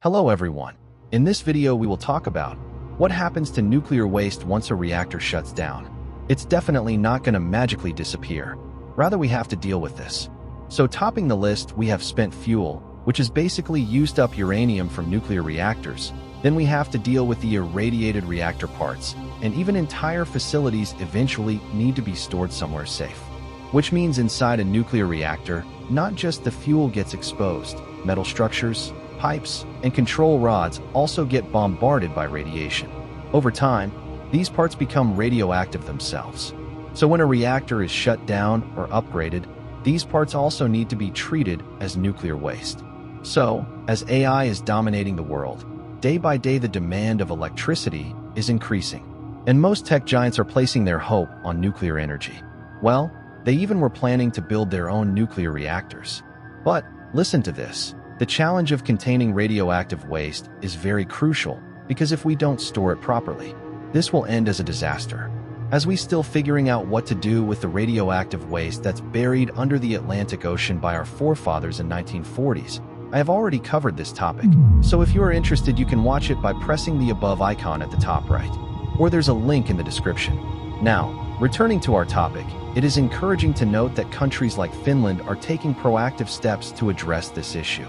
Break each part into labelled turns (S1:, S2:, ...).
S1: Hello everyone. In this video we will talk about what happens to nuclear waste once a reactor shuts down. It's definitely not going to magically disappear. Rather, we have to deal with this. So topping the list, we have spent fuel, which is basically used up uranium from nuclear reactors. Then we have to deal with the irradiated reactor parts, and even entire facilities eventually need to be stored somewhere safe. Which means inside a nuclear reactor, not just the fuel gets exposed, metal structures, pipes, and control rods also get bombarded by radiation. Over time, these parts become radioactive themselves. So when a reactor is shut down or upgraded, these parts also need to be treated as nuclear waste. So, as AI is dominating the world, day by day the demand of electricity is increasing. And most tech giants are placing their hope on nuclear energy. Well, they even were planning to build their own nuclear reactors. But, listen to this. The challenge of containing radioactive waste is very crucial because if we don't store it properly, this will end as a disaster. As we still figuring out what to do with the radioactive waste that's buried under the Atlantic Ocean by our forefathers in 1940s, I have already covered this topic. So if you are interested, you can watch it by pressing the above icon at the top right, or there's a link in the description. Now, returning to our topic, it is encouraging to note that countries like Finland are taking proactive steps to address this issue.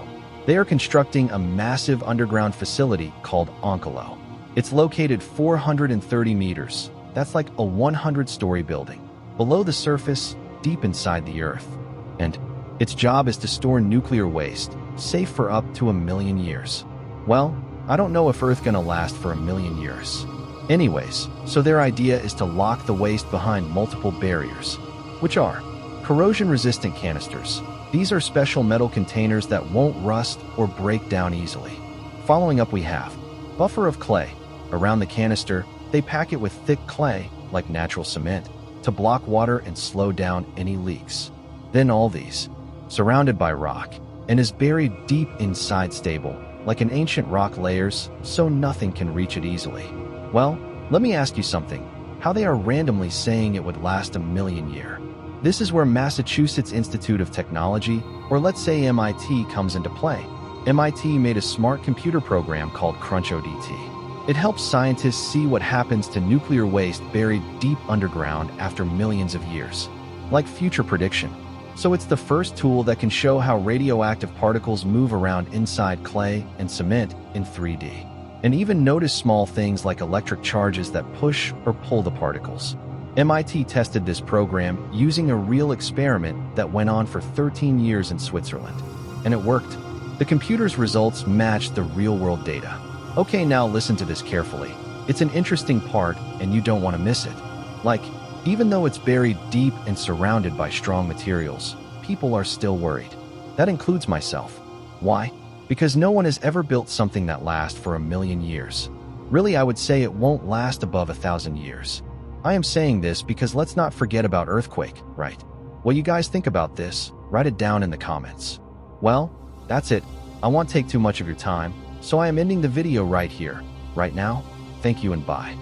S1: They are constructing a massive underground facility called Onkalo. It's located 430 meters. That's like a 100-story building, below the surface, deep inside the earth. And its job is to store nuclear waste, safe for up to 1 million years. Well, I don't know if Earth's gonna last for 1 million years. Anyways, so their idea is to lock the waste behind multiple barriers, which are corrosion-resistant canisters. These are special metal containers that won't rust or break down easily. Following up, we have buffer of clay. Around the canister, they pack it with thick clay, like natural cement, to block water and slow down any leaks. Then all these, surrounded by rock, and is buried deep inside stable, like an ancient rock layers, so nothing can reach it easily. Well, let me ask you something. How they are randomly saying it would last 1 million years? This is where Massachusetts Institute of Technology, or let's say MIT, comes into play. MIT made a smart computer program called CrunchODiTi. It helps scientists see what happens to nuclear waste buried deep underground after millions of years, like future prediction. So it's the first tool that can show how radioactive particles move around inside clay and cement in 3D. And even notice small things like electric charges that push or pull the particles. MIT tested this program using a real experiment that went on for 13 years in Switzerland. And it worked. The computer's results matched the real-world data. Okay, now listen to this carefully. It's an interesting part and you don't want to miss it. Like, even though it's buried deep and surrounded by strong materials, people are still worried. That includes myself. Why? Because no one has ever built something that lasts for 1 million years. Really, I would say it won't last above 1,000 years. I am saying this because let's not forget about earthquake, right? What you guys think about this? Write it down in the comments. Well, that's it. I won't take too much of your time, so I am ending the video right here, right now. Thank you and bye.